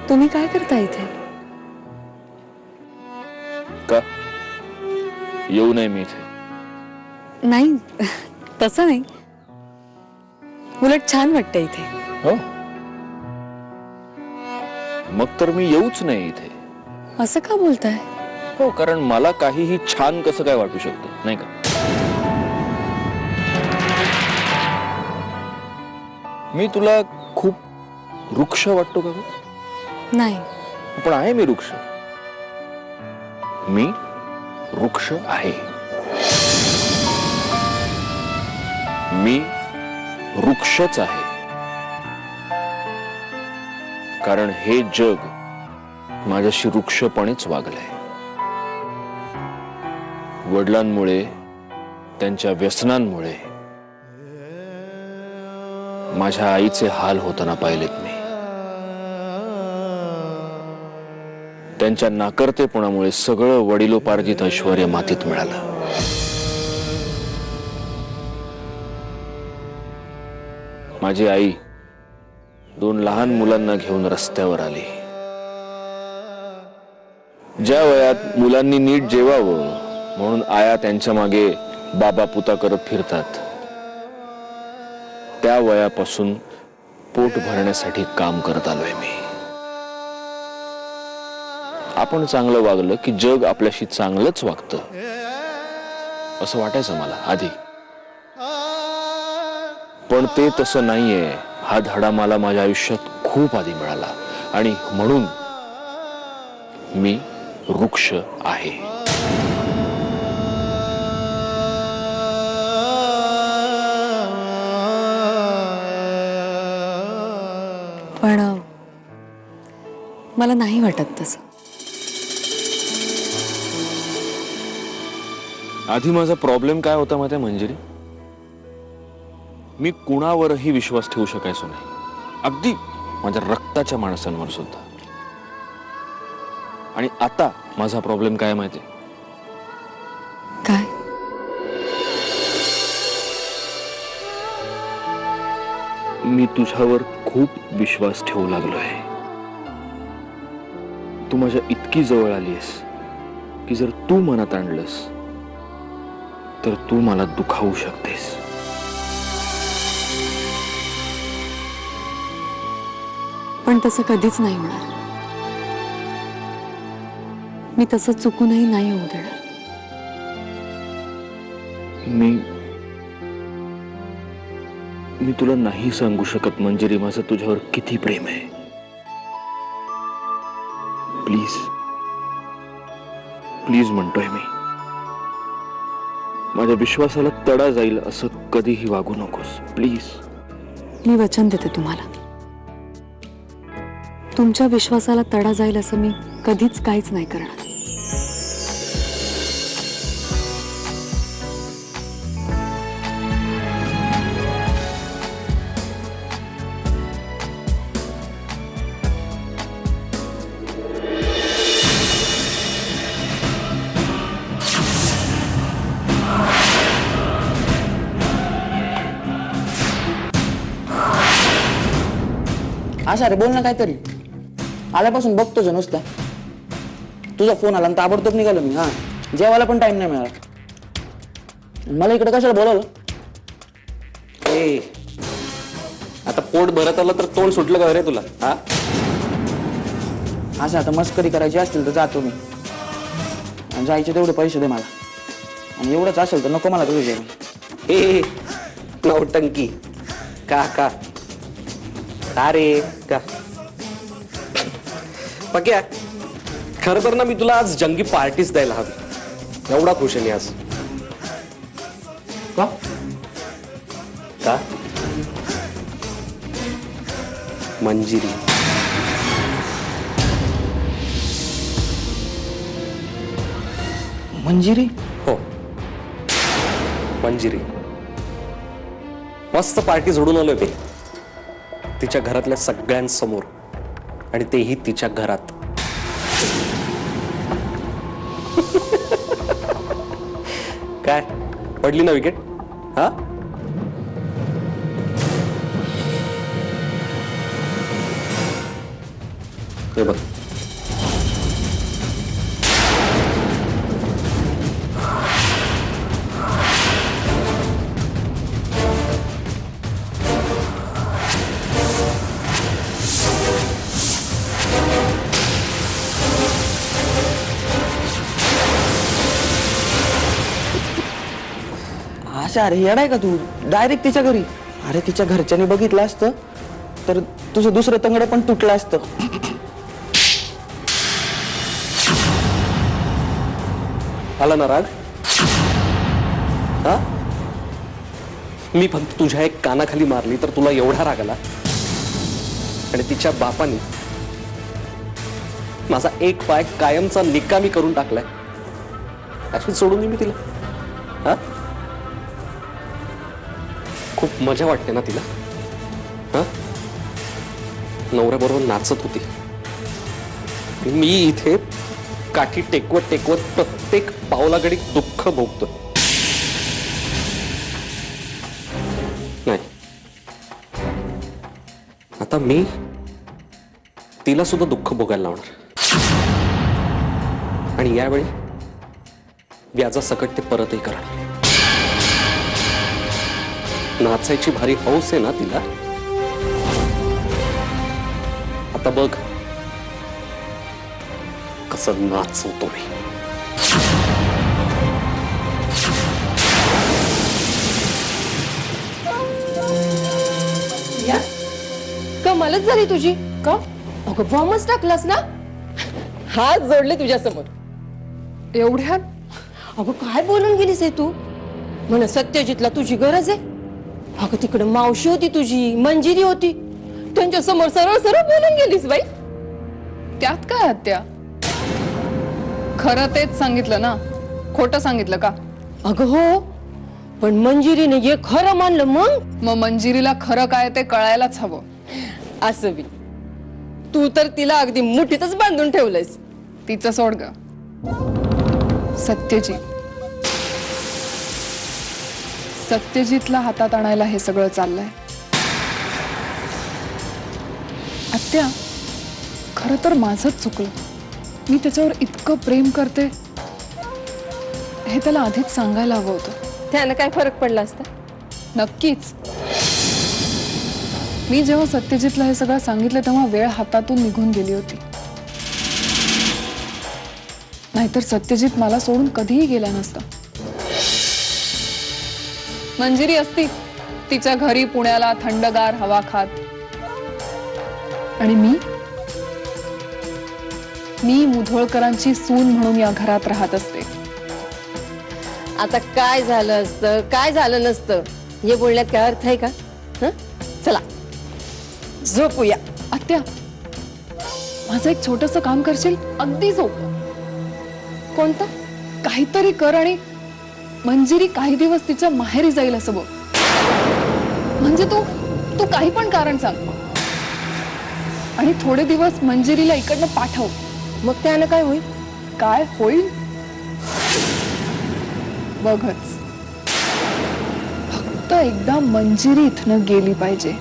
तुम्ही काय करता इथे? का येऊ नये मी इथे? नाही तसं नाही, उलट छान वाटतं इथे. हो, मग तर मी येऊच नाही इथे. असं का बोलताय? हो, कारण मला काहीही छान कसं काय वाटू शकतं, नाही का? मी तुला खूप वृक्ष वाटतो का ग? नाही. पण आहे मी वृक्ष. मी वृक्ष आहे. मी वृक्षच आहे. कारण हे जग माझ्याशी वृक्षपणेच वागलंय. वडिलांमुळे, त्यांच्या व्यसनांमुळे माझ्या आईचे हाल होताना पाहिलेत मी. त्यांच्या नाकर्तेपणामुळे सगळं वडिलोपार्जित ऐश्वर्य मातीत मिळालं. माझी आई 2 लहान मुलांना घेऊन रस्त्यावर आली. ज्या वयात मुलांनी नीट जेवावं म्हणून आया त्यांच्या मागे बाबा पुता करत फिरतात, त्या वयापासून पोट भरण्यासाठी काम करत आलोय मी. आपण चांगलं वागलं की जग आपल्याशी चांगलंच वागतं असं वाटायचं मला आधी. पण ते तसं नाहीये. हा धडा मला माझ्या आयुष्यात खूप आधी मिळाला आणि म्हणून मी वृक्ष आहे. पण मला नाही वाटत तसं. आधी माझा प्रॉब्लेम काय होता माहिती आहे मंजिरी? मी कुणावरही विश्वास ठेवू शकायचो नाही, अगदी माझ्या रक्ताच्या माणसांवर सुद्धा. आणि आता माझा प्रॉब्लेम काय माहिती? काय? मी तुझ्यावर खूप विश्वास ठेवू लागलोय. तू माझ्या इतकी जवळ आलीस की जर तू मनात आणलंस तर तू मला दुखावू शकतेस. पण तसं कधीच नाही होणार. मी तसं चुकूनही नाही होऊ देणार. मी तुला नाही सांगू शकत मंजिरी माझं तुझ्यावर किती प्रेम आहे. प्लीज प्लीज म्हणतोय मी, माझ्या विश्वासाला तडा जाईल असं कधीही वागू नकोस प्लीज. मी वचन देते तुम्हाला, तुमच्या विश्वासाला तडा जाईल असं मी कधीच काहीच नाही करणार. आशा रे, बोल ना काहीतरी. आल्यापासून बघतोच नुसता. तुझा फोन आला आणि ताबडतोब निघालो मी. हा, जेवायला पण टाइम नाही मिळाला. मला इकडे कशाला बोलावलं? ए, आता पोट भरत आलं तर तोंड सुटलं का रे तुला? हा, असं आता मस्करी करायची असतील तर जातो मी. आणि जायचे तेवढे पैसे दे मला. आणि एवढंच असेल तर नको मला तुझे जेवण. ए नौटंकी का का का रे का? पक्या, खरं तर ना मी तुला आज जंगी पार्टीच द्यायला हवी. एवढा खुश आहे मी आज. का? का? मंजिरी. मंजिरी? हो, मंजिरी. मस्त पार्टी जोडून आलोय मी तिच्या घरातल्या सगळ्यांसमोर, आणि तेही तिच्या घरात. काय पडली ना विकेट? हा, हे बघ, आशा अरे येडाय का तू डायरेक्ट तिच्या घरी? अरे तिच्या घरच्यांनी बघितलं असतं तर तुझं दुसरं तंगड पण तुटलं असतं. आला ना राग? हा, मी फक्त तुझ्या एक कानाखाली मारली तर तुला एवढा राग आला? आणि तिच्या बापाने माझा एक पाय कायमचा निकामी करून टाकलाय, अशी सोडून मी तिला? हा, खूप मजा वाटते ना तिला? हा, नवऱ्याबरोबर नाचत होती, मी इथे काठी टेकवत टेकवत प्रत्येक पावलागडी दुःख भोगतो. नाही, आता मी तिला सुद्धा दुःख भोगायला लावणार. आणि यावेळी व्याजासकट ते परतही करणार. नाचायची भारी हौस आहे ना तिला? आता बघ कसं नाचवतो मी. या कमालच झाली तुझी. का अगं बॉम्बच टाकलास ना? हात जोडले तुझ्या समोर एवढ्यात. अगं काय बोलून गेलीस आहे तू? म्हण सत्यजितला तुझी गरज आहे. अगं तिकडे मावशी होती तुझी, मंजिरी होती, त्यांच्या समोर सरळ सरळ बोलून गेलीस बाई. त्यात काय आत्या? खरं तेच सांगितलं ना, खोटं सांगितलं का? अगं हो, पण मंजिरीने जे खरं मानलं मग मंजिरीला खरं काय ते कळायलाच हवं. असं बी तू तर तिला अगदी मुठीतच बांधून ठेवलंयस. तिचं सोड ग. सत्यजितला हातात आणायला हे सगळं चाललंय. आत्या, खरं तर माझंच चुकलं. मी त्याच्यावर इतकं प्रेम करते हे त्याला आधीच सांगायला हवं होतं. त्यानं काय फरक पडला असता? नक्कीच. मी जेव्हा सत्यजितला हे सगळं सांगितलं तेव्हा वेळ हातातून निघून गेली होती. नाहीतर सत्यजित मला सोडून कधीही गेला नसता. मंजिरी असती तिच्या घरी पुण्याला थंडगार हवा खात, आणि मी मुधोळकरांची सून म्हणून या घरात राहत असते. आता काय झालं असतं, काय झालं नसतं, हे बोलण्यात काय अर्थ आहे का? हं? चला झोपूया. आत्या, माझं एक छोटस काम करशील? अगदी सोपं. कोणतं? काहीतरी कर आणि मंजिरी काही दिवस तिच्या माहेरी जाईल असं बघ. म्हणजे तू काही पण कारण सांग आणि थोडे दिवस मंजिरीला इकडनं पाठव. मग त्यानं काय होईल? काय होईल बघच. फक्त एकदा मंजिरी इथनं गेली पाहिजे.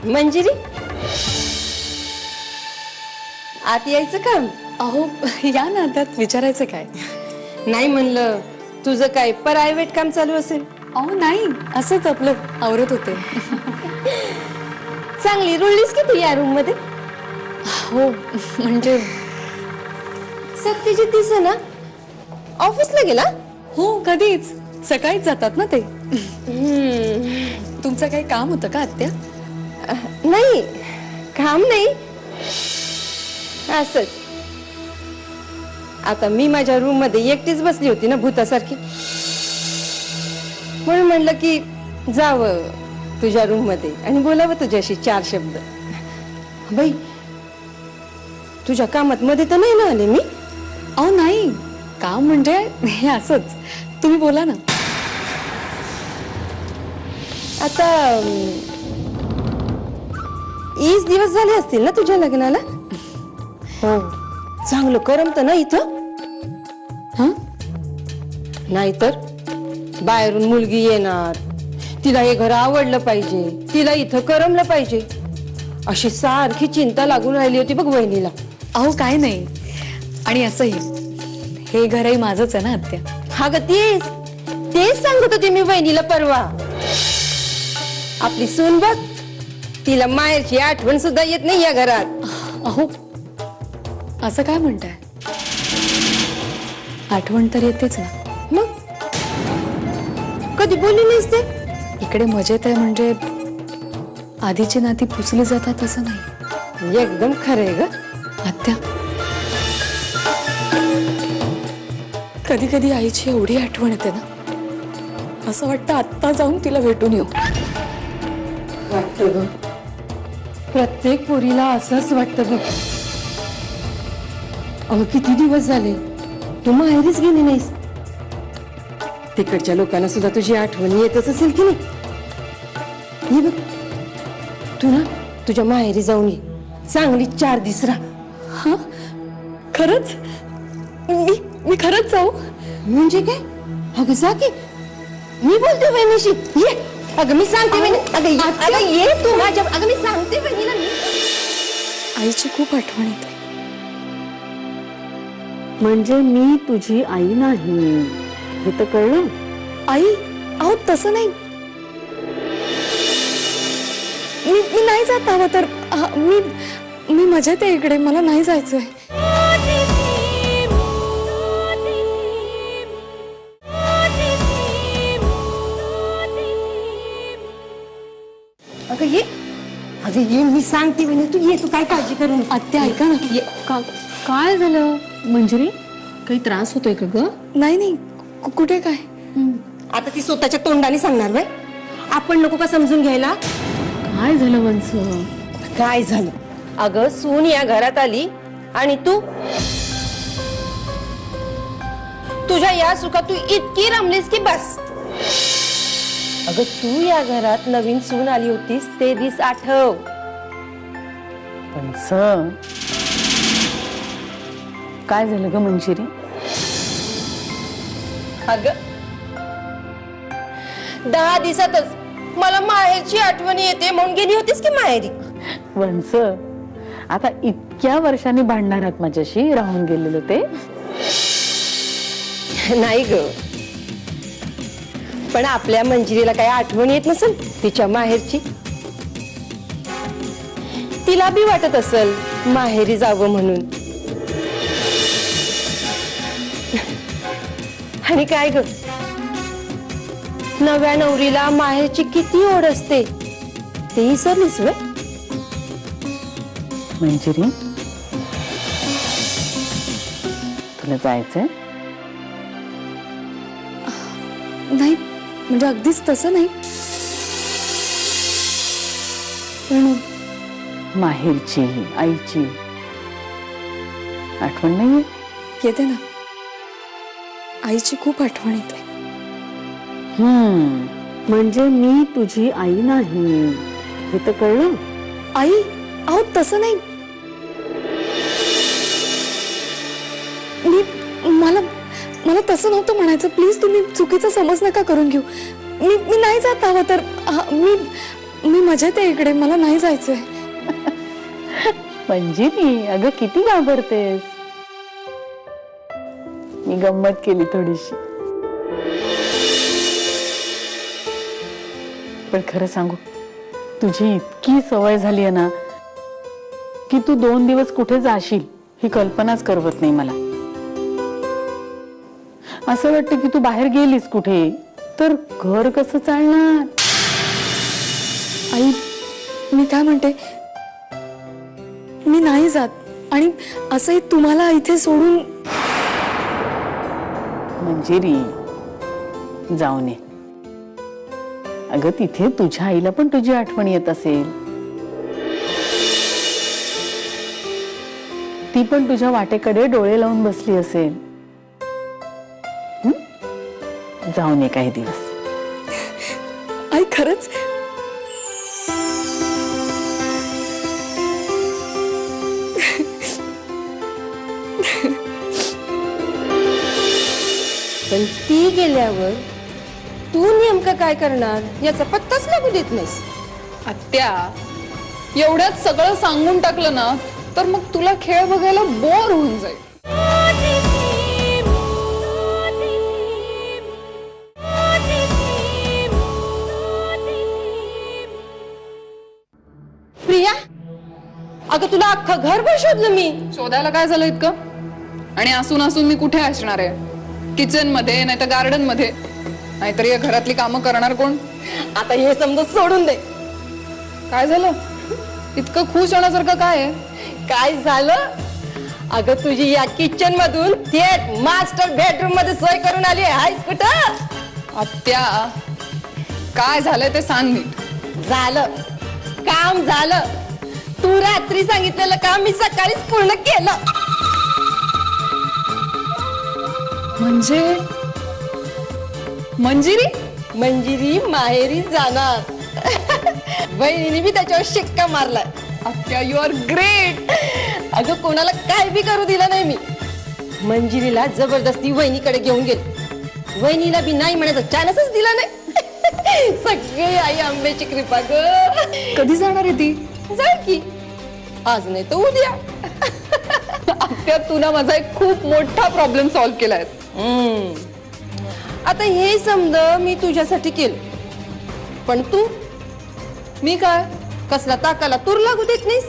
मंजिरी, आत यायचं काम? अहो या ना, त्यात विचारायचं काय? नाही म्हणलं तुझं काय प्रायव्हेट काम चालू असेल? अहो नाही, असंच आपलं आवरत होते. चांगली रुळलीस की तू या रूम मध्ये? हो म्हणजे सत्यजित दिसे ना, ऑफिसला गेला? हो कधीच, सकाळीच जातात ना ते. तुमचं काही काम होतं का आत्या? नाही, काम नाही, असंच. आता मी माझ्या रूम मध्ये एकटीच बसली होती ना भूतासारखी, म्हणून म्हणलं की जावं तुझ्या रूम मध्ये आणि बोलावं तुझ्याशी 4 शब्द. बाई तुझ्या कामात मध्ये तर नाही ना आले मी? अहो नाही, काम म्हणजे हे असंच. तुम्ही बोला ना. आता 20 दिवस झाले असतील ना तुझ्या लग्नाला? हो. चांगलं करमत ना इथं? हा, नाहीतर बाहेरून मुलगी येणार, तिला हे घर आवडलं पाहिजे, तिला इथं करमलं पाहिजे, अशी सारखी चिंता लागून राहिली होती बघ वहिनीला. अहो काय नाही. आणि असंही हे घरही माझंच आहे ना आत्या. हा ग तेच सांगत होते मी वहिनीला परवा. आपली सून बघ, तिला माहेरची आठवण सुद्धा येत नाही या घरात. अहो असं काय म्हणताय? आठवण तर येतेच ना. मग कधी बोलली नाहीस ते? इकडे मजेत आहे म्हणजे आधीची नाती पुसली जातात असं नाही. एकदम खरंय ग. आत्या, कधी कधी आईची एवढी आठवण येते ना, असं वाटतं आत्ता जाऊन तिला भेटून येऊ. वाटतं ग, प्रत्येक पोरीला असंच वाटतं बघ. अगं किती दिवस झाले तू माहेरीच गेली नाहीस. तिकडच्या लोकांना सुद्धा तुझी आठवण येतच असेल की नाही? ये बघ, तू ना तुझ्या माहेरी जाऊन ये, चांगली 4 दिवस राहा. हा, खरंच? मी खरंच जाऊ? म्हणजे काय? अगं जा की, मी बोलते वहिनीशी. ये अगं, मी सांगते वहिनी. अगं ये तू माझ्या. अगं मी सांगते वहिनीला. आईची खूप आठवण येते. म्हणजे मी तुझी आई नाही हे तर कळलं? आई, अहो तसं नाही. मी नाही जात हवं तर. मी मजेत आहे इकडे, मला नाही जायचंय. अगं ये. अगं ये, मी सांगते वहिनी. तू ये, तू काय काळजी करू नको. आत्या ऐका ना. ये. काय झालं मंजिरी? काही त्रास होतोय का ग? नाही कुठे काय? आता ती स्वतःच्या तोंडाने सांगणार बाय. आपण नको का समजून घ्यायला? काय झालं वंस? काय झालं? अगं सून या घरात आली आणि तू तुझ्या या सुखात तू इतकी रमलीस की बस. अगं तू या घरात नवीन सून आली होतीस ते दिस आठव. वंस, काय झालं ग मंजिरी? अगं 10 दिवसातच मला माहेरची आठवण येते म्हणून गेली होतीस की माहेरी? वंस, आता इतक्या वर्षांनी भांडणार आहात माझ्याशी, राहून गेलेलं ते? नाही ग, पण आपल्या मंजिरीला काही आठवण येत नसेल तिच्या माहेरची. तिला बी वाटत असेल माहेरी जावं म्हणून. आणि काय ग, नव्या नवरीला माहेरची किती ओढ असते ते विसरलीस व्हय? मंजिरी, तुला जायचंय? नाही म्हणजे अगदीच तसं नाही, पण माहेरची, आईची आठवण नाहीये? येते ना. आईची खूप आठवण येते. म्हणजे मी तुझी आई नाही हे तर कळलं? आई, अहो तसं नाही. मला तसं नव्हतं म्हणायचं. प्लीज तुम्ही चुकीचा समज नका करून घेऊ. मी नाही जात हवं तर. मी मजेत आहे इकडे, मला नाही जायचंय. मंजिरी, अगं किती घाबरतेस? मी गंमत केली थोडीशी. पण खरं सांगू, तुझी इतकी सवय झाली आहे ना की तू 2 दिवस कुठे जाशील ही कल्पनाच करवत नाही मला. असं वाटतं की तू बाहेर गेलीस कुठे तर घर कसं चालणार? आई, मी काय म्हणते, मी नाही जात. आणि असंही तुम्हाला इथे सोडून मंजिरी जाऊन ये. अगं तिथे तुझ्या आईला पण तुझी आठवण येत असेल. ती पण तुझ्या वाटेकडे डोळे लावून बसली असेल. जाऊन ये काही दिवस. आई खरंच पण ती गेल्यावर तू नेमकं काय करणार याचा पत्ताच लागू देत नाहीस. आत्या, एवढ्यात सगळं सांगून टाकलं ना तर मग तुला खेळ बघायला बोर होऊन जाईल. प्रिया, अगं तुला अख्खं घरभर शोधलं मी. शोधायला काय झालं इतकं? आणि असून असून मी कुठे असणार आहे? किचन मध्ये, नाही तर गार्डन मध्ये, नाहीतर या घरातली कामं करणार कोण? आता हे समज सोडून दे. काय झालं? इतकं खुश होण्यासारखं काय आहे? काय झालं? अगं तुझी या किचन मधून थेट मास्टर बेडरूम मध्ये सोय करून आली आहेस कुठं? आत्या, काय झालंय ते सांग नीट. झालं, काम झालं. तू रात्री सांगितलेलं काम मी सकाळीच पूर्ण केलं. म्हणजे मंजिरी मंजिरी माहेरी जाणार. बहिणीने बी त्याच्यावर शिक्का मारलाय. आत्या, यू आर ग्रेट. अगं कोणाला काय बी करू दिलं नाही मी. मंजिरीला जबरदस्ती वहिनीकडे घेऊन गेले. वहिनीला बी नाही म्हणायचं चान्सच दिला नाही. सगळी आई आंब्याची कृपा ग. कधी जाणार आहे ती? जाय की आज नाही तर उद्या. आत्या, तू ना माझा एक खूप मोठा प्रॉब्लेम सॉल्व्ह केलाय. आता हे समज मी तुझ्यासाठी केलं, पण तू मी काय कसला ताकाला तूर लागू देत नाहीस.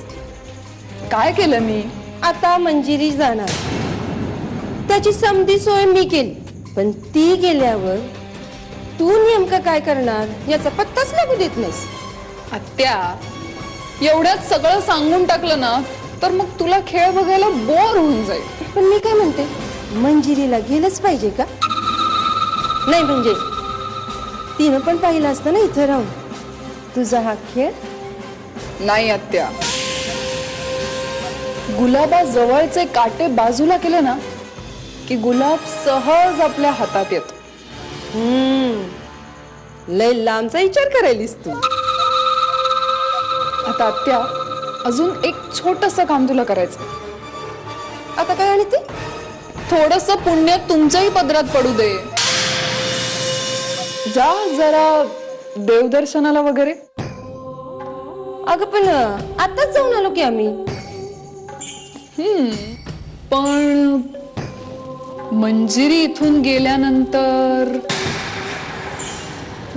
काय केलं मी? आता मंजिरी जाणार, त्याची समधी सोय मी केली, पण ती गेल्यावर तू नेमकं काय करणार याचा पत्ताच लागू देत नाहीस. आत्या, एवढ्यात सगळं सांगून टाकलं ना तर मग तुला खेळ बघायला बोर होऊन जाईल. पण मी काय म्हणते, मंजिरीला गेलंच पाहिजे का? नाही म्हणजे तिनं पण पाहिलं असतं ना इथं राहून तुझा हा खेळ. नाही आत्या, गुलाबा जवळचे काटे बाजूला केले ना की गुलाब सहज आपल्या हातात येतो. लय लांबचा विचार करायलीस तू. आता आत्या, अजून एक छोटस काम तुला करायचं. आता काय? आणि ते थोडस पुण्य तुमच्याही पदरात पडू दे. जा जरा देवदर्शनाला वगैरे. अगं पण आताच जाऊन आलो की आम्ही. पण मंजिरी इथून गेल्यानंतर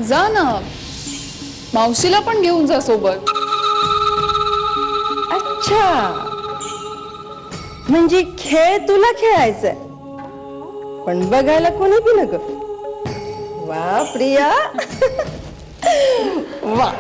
जा ना, मावशीला पण घेऊन जा सोबत. अच्छा, म्हणजे खेळ तुला खेळायचाय पण बघायला कोणी बी नको. वा प्रिया वा.